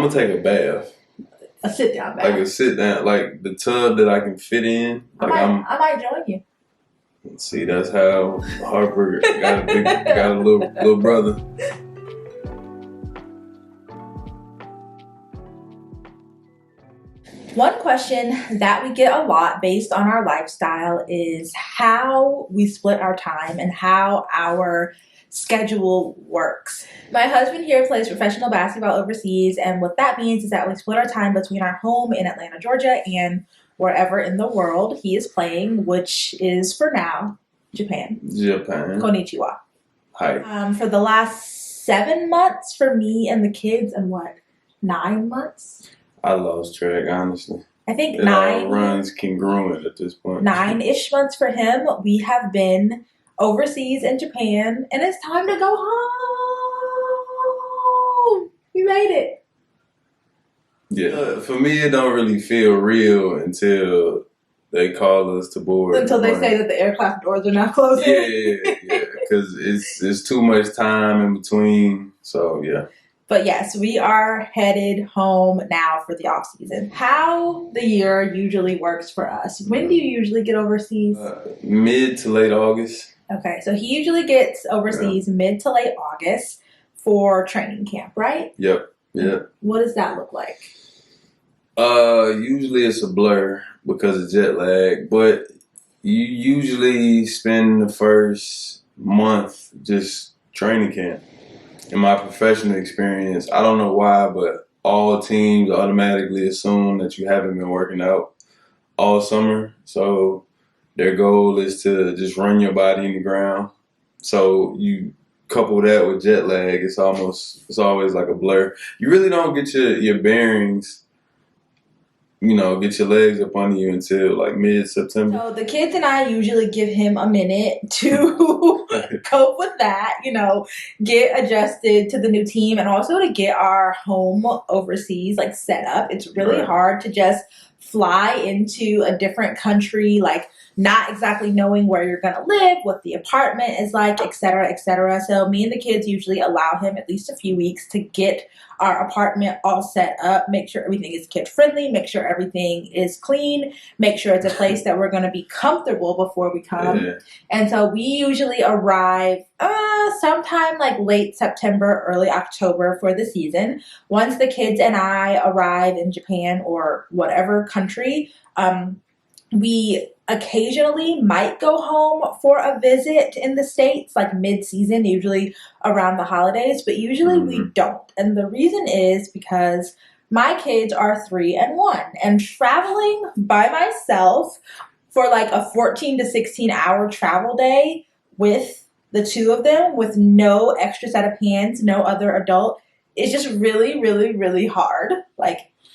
gonna take a bath. A sit down bath. Like a sit down, like the tub that I can fit in. Like I might join you. See, that's how Harper got a little brother. One question that we get a lot based on our lifestyle is how we split our time and how our schedule works. My husband here plays professional basketball overseas, and what that means is that we split our time between our home in Atlanta, Georgia, and wherever in the world he is playing, which is for now Japan. Konnichiwa. Hi. For the last 7 months for me and the kids, and 9 months? I lost track, honestly. I think it all runs congruent at this point. 9-ish months for him. We have been overseas in Japan, and it's time to go home. We made it. Yeah, for me, it don't really feel real until they call us to board. Until they say that the aircraft doors are now closing. Yeah, because it's too much time in between. So yeah. But yes, we are headed home now for the off season. How the year usually works for us. When do you usually get overseas? Mid to late August. Okay, so he usually gets overseas mid to late August for training camp, right? Yep. What does that look like? Usually it's a blur because of jet lag, but you usually spend the first month just training camp. In my professional experience, I don't know why, but all teams automatically assume that you haven't been working out all summer. So their goal is to just run your body in the ground. So you couple that with jet lag, it's always like a blur. You really don't get your bearings, get your legs up under you until like mid-September. So the kids and I usually give him a minute to cope with that, get adjusted to the new team, and also to get our home overseas set up. It's really hard to just fly into a different country, not exactly knowing where you're going to live, what the apartment is like, et cetera, et cetera. So me and the kids usually allow him at least a few weeks to get our apartment all set up, make sure everything is kid friendly, make sure everything is clean, make sure it's a place that we're going to be comfortable before we come. Yeah. And so we usually arrive sometime late September, early October for the season. Once the kids and I arrive in Japan or whatever country, we occasionally might go home for a visit in the States, mid-season, usually around the holidays, but usually we don't. And the reason is because my kids are 3 and 1, and traveling by myself for a 14 to 16 hour travel day with the two of them, with no extra set of hands, no other adult, is just really, really, really hard.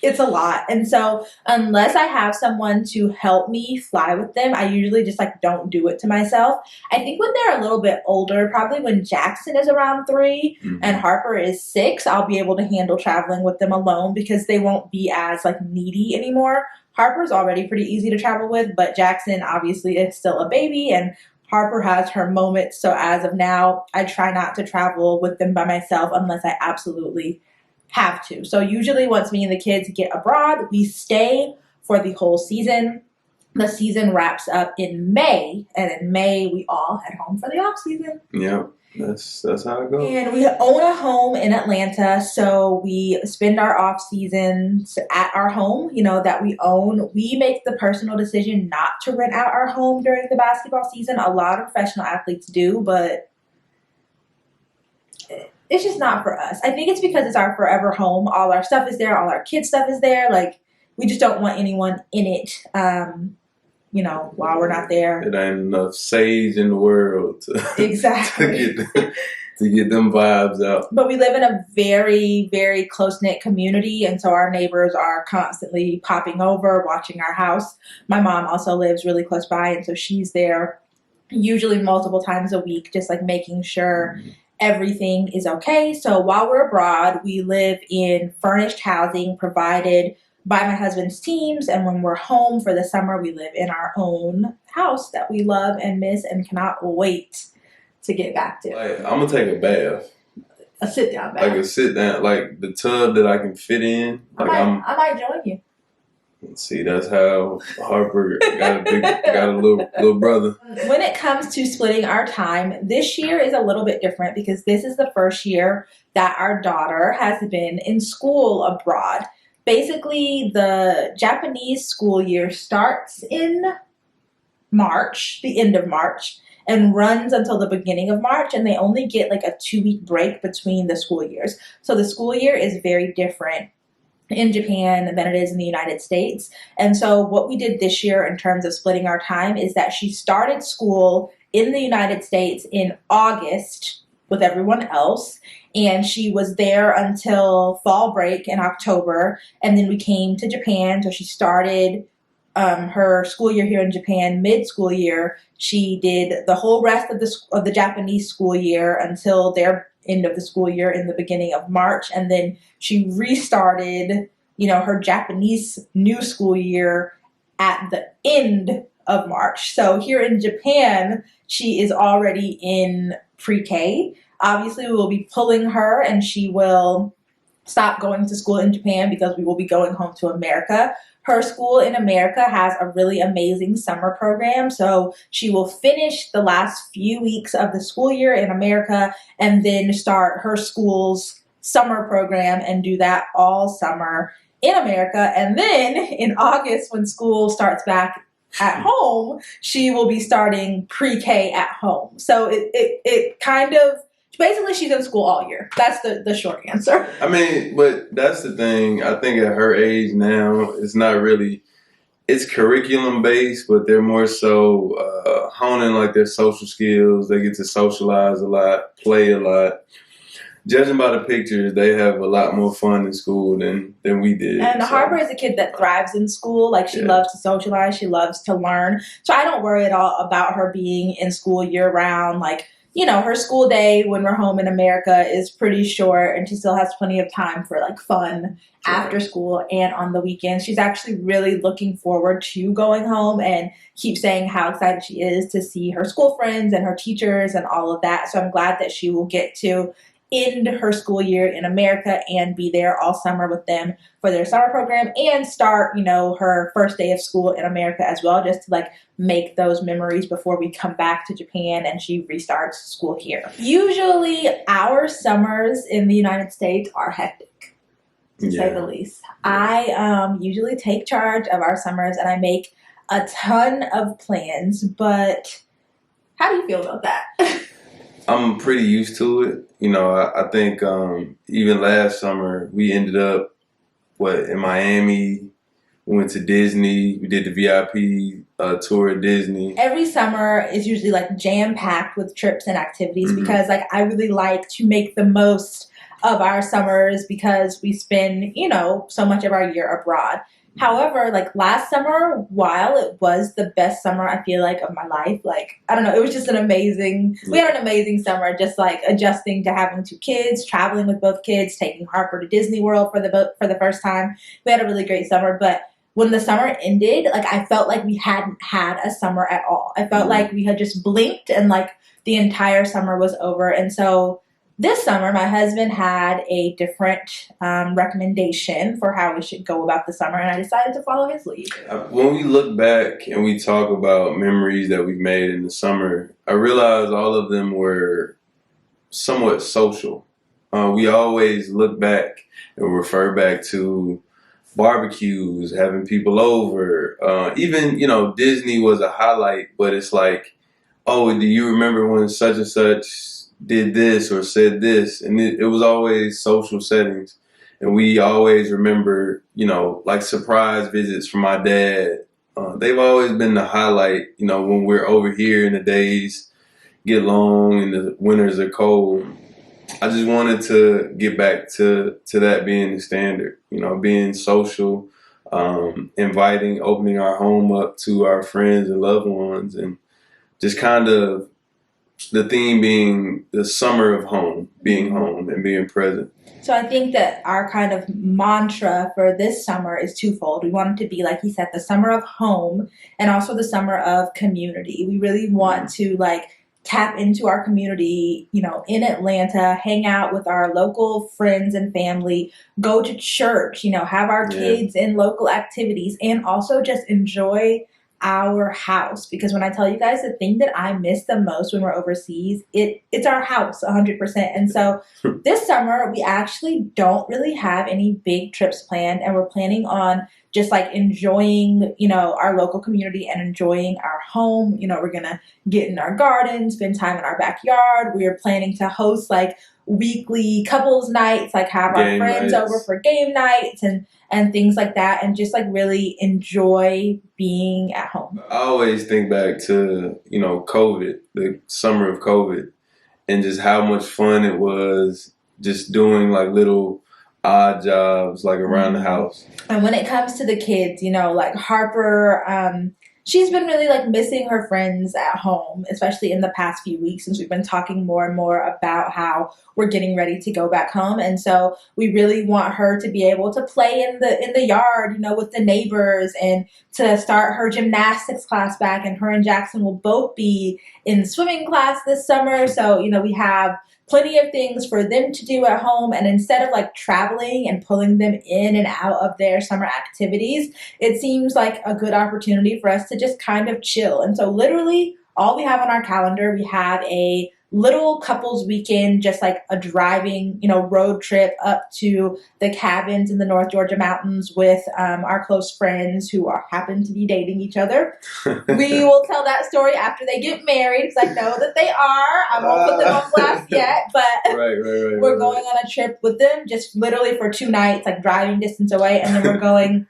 It's a lot. And so unless I have someone to help me fly with them, I usually just don't do it to myself. I think when they're a little bit older, probably when Jackson is around 3 and Harper is 6, I'll be able to handle traveling with them alone because they won't be as needy anymore. Harper's already pretty easy to travel with, but Jackson obviously is still a baby and Harper has her moments. So as of now, I try not to travel with them by myself unless I absolutely have to. So usually once me and the kids get abroad, we stay for the whole season. The season wraps up in May, and in May we all head home for the off season. Yeah, that's how it goes. And we own a home in Atlanta, so we spend our off seasons at our home, that we own. We make the personal decision not to rent out our home during the basketball season. A lot of professional athletes do, but it's just not for us. I think it's because it's our forever home. All our stuff is there. All our kids' stuff is there. We just don't want anyone in it, while we're not there. It ain't enough sage in the world to exactly to get them vibes out. But we live in a very, very close-knit community, and so our neighbors are constantly popping over, watching our house. My mom also lives really close by, and so she's there usually multiple times a week, just making sure everything is okay. So while we're abroad, we live in furnished housing provided by my husband's teams. And when we're home for the summer, we live in our own house that we love and miss and cannot wait to get back to. I'm going to take a bath. A sit down bath. Like a sit down, like the tub that I can fit in. Like I might join you. See, that's how Harper got a little brother. When it comes to splitting our time, this year is a little bit different because this is the first year that our daughter has been in school abroad. Basically, the Japanese school year starts in March, the end of March, and runs until the beginning of March, and they only get like a 2-week break between the school years. So the school year is very different in Japan than it is in the United States. And so what we did this year in terms of splitting our time is that she started school in the United States in August with everyone else, and she was there until fall break in October, and then we came to Japan. So she started her school year here in Japan mid-school year. She did the whole rest of the Japanese school year until their end of the school year in the beginning of March, and then she restarted, her Japanese new school year at the end of March. So here in Japan, she is already in pre-K. Obviously, we will be pulling her, and she will stop going to school in Japan because we will be going home to America. Her school in America has a really amazing summer program, so she will finish the last few weeks of the school year in America and then start her school's summer program and do that all summer in America. And then in August, when school starts back at home, she will be starting pre-K at home. So it kind of, basically she's in school all year. That's the short answer. I mean, but that's the thing. I think at her age now, it's not really, it's curriculum based, but they're more so honing like their social skills. They get to socialize a lot, play a lot. Judging by the pictures, they have a lot more fun in school than we did. And Harper is a kid that thrives in school. Like, she loves to socialize. She loves to learn. So I don't worry at all about her being in school year round. Like, her school day when we're home in America is pretty short, and she still has plenty of time for like fun after school and on the weekends. She's actually really looking forward to going home and keeps saying how excited she is to see her school friends and her teachers and all of that. So I'm glad that she will get to end her school year in America and be there all summer with them for their summer program and start, her first day of school in America as well, just to like make those memories before we come back to Japan and she restarts school here. Usually our summers in the United States are hectic, to say the least. I usually take charge of our summers and I make a ton of plans, but how do you feel about that? I'm pretty used to it. I think even last summer we ended up in Miami. We went to Disney. We did the VIP tour at Disney. Every summer is usually like jam packed with trips and activities because like I really like to make the most of our summers because we spend so much of our year abroad. However, like last summer, while it was the best summer I feel like of my life, like I don't know, it was just we had an amazing summer, just like adjusting to having 2 kids, traveling with both kids, taking Harper to Disney World for the first time. We had a really great summer, but when the summer ended, like I felt like we hadn't had a summer at all. I felt like we had just blinked and like the entire summer was over. And so this summer, my husband had a different recommendation for how we should go about the summer, and I decided to follow his lead. When we look back and we talk about memories that we've made in the summer, I realized all of them were somewhat social. We always look back and refer back to barbecues, having people over. Even, Disney was a highlight, but it's like, oh, do you remember when such and such did this or said this? And it was always social settings. And we always remember, like surprise visits from my dad. They've always been the highlight, when we're over here and the days get long and the winters are cold. I just wanted to get back to that being the standard, being social, inviting, opening our home up to our friends and loved ones, and just kind of the theme being the summer of home, being home and being present. So I think that our kind of mantra for this summer is twofold. We want it to be, like he said, the summer of home and also the summer of community. We really want to like tap into our community, in Atlanta, hang out with our local friends and family, go to church, have our Yeah. kids in local activities, and also just enjoy our house. Because when I tell you guys the thing that I miss the most when we're overseas, it's our house 100%. And so this summer we actually don't really have any big trips planned, and we're planning on just like enjoying, our local community and enjoying our home. We're gonna get in our garden, spend time in our backyard. We are planning to host like weekly couples nights, like have our Game friends nights. over for game nights and things like that, and just like really enjoy being at home. I always think back to, COVID, the summer of COVID, and just how much fun it was just doing like little odd jobs like around the house. And when it comes to the kids, like Harper, she's been really like missing her friends at home, especially in the past few weeks since we've been talking more and more about how we're getting ready to go back home. And so we really want her to be able to play in the yard, with the neighbors, and to start her gymnastics class back. And her and Jackson will both be in swimming class this summer. So, we have plenty of things for them to do at home. And instead of like traveling and pulling them in and out of their summer activities, it seems like a good opportunity for us to just kind of chill. And so literally all we have on our calendar, we have a little couples weekend, just like a driving, road trip up to the cabins in the North Georgia mountains with our close friends who happen to be dating each other. We will tell that story after they get married, because I know that they are. I won't put them on blast yet, but Right. we're going on a trip with them, just literally for 2 nights, like driving distance away, and then we're going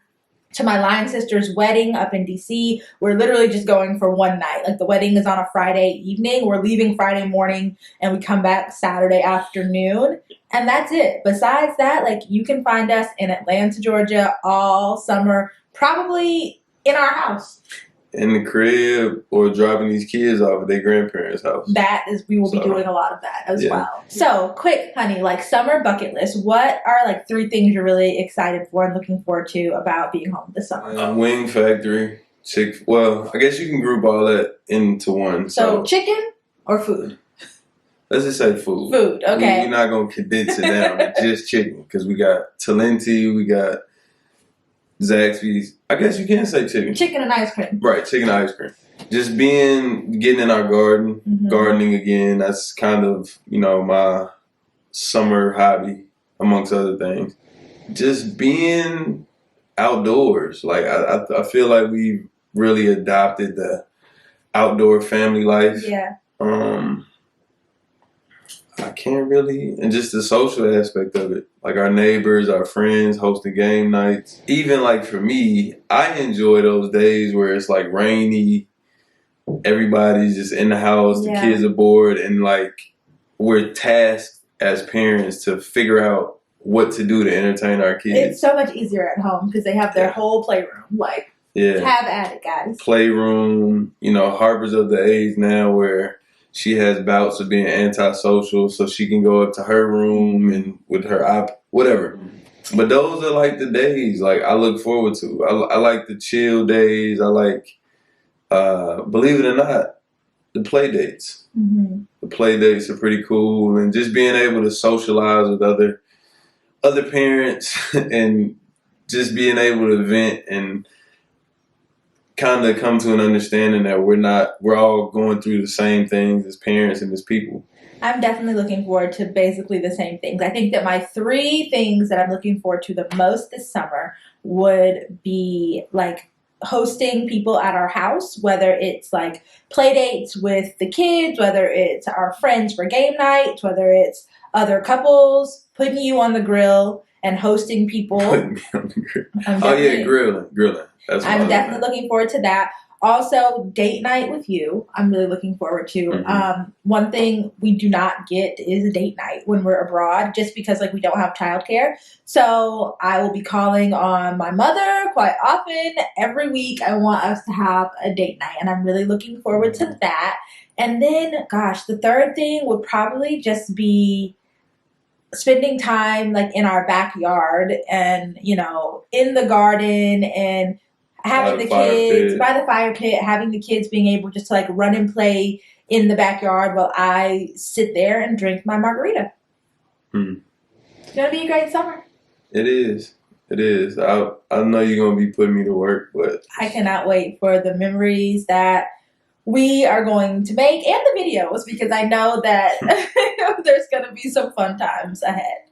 to my line sister's wedding up in DC. We're literally just going for 1 night. Like the wedding is on a Friday evening. We're leaving Friday morning and we come back Saturday afternoon. And that's it. Besides that, like you can find us in Atlanta, Georgia all summer, probably in our house. In the crib or dropping these kids off at their grandparents' house. We will be doing a lot of that as Yeah. well. So quick, honey, like summer bucket list. What are like 3 things you're really excited for and looking forward to about being home this summer? Wing Factory, well, I guess you can group all that into one. So chicken or food? Let's just say food. Food, okay. We're not going to condense it down to just chicken, because we got Talenti, we got Zaxby's. I guess you can say chicken. Chicken and ice cream. Right, chicken and ice cream. Just getting in our garden, gardening again. That's kind of, my summer hobby, amongst other things. Just being outdoors. Like, I feel like we've really adopted the outdoor family life. Yeah. I can't really, and just the social aspect of it, like our neighbors, our friends, hosting game nights. Even like for me, I enjoy those days where it's like rainy, everybody's just in the house, the kids are bored, and like we're tasked as parents to figure out what to do to entertain our kids. It's so much easier at home because they have their whole playroom. Like, have at it, guys. Playroom, Harper's of the age now where she has bouts of being antisocial, so she can go up to her room and with her whatever. But those are like the days like I look forward to. I like the chill days. I like, believe it or not, the play dates. The play dates are pretty cool, and just being able to socialize with other parents and just being able to vent and kind of come to an understanding that we're all going through the same things as parents and as people. I'm definitely looking forward to basically the same things. I think that my 3 things that I'm looking forward to the most this summer would be like hosting people at our house, whether it's like play dates with the kids, whether it's our friends for game nights, whether it's other couples, putting you on the grill and hosting people. Putting me on the grill. Grilling. I'm definitely looking forward to that. Also, date night with you, I'm really looking forward to. One thing we do not get is a date night when we're abroad, just because like we don't have childcare. So I will be calling on my mother quite often. Every week I want us to have a date night, and I'm really looking forward to that. And then, gosh, the 3rd thing would probably just be spending time like in our backyard and, in the garden and having the the fire kids pit. by the fire pit, having the kids being able just to like run and play in the backyard while I sit there and drink my margarita. It's gonna be a great summer. It is. It is. I know you're gonna be putting me to work, but I cannot wait for the memories that we are going to make and the videos because I know that there's gonna be some fun times ahead.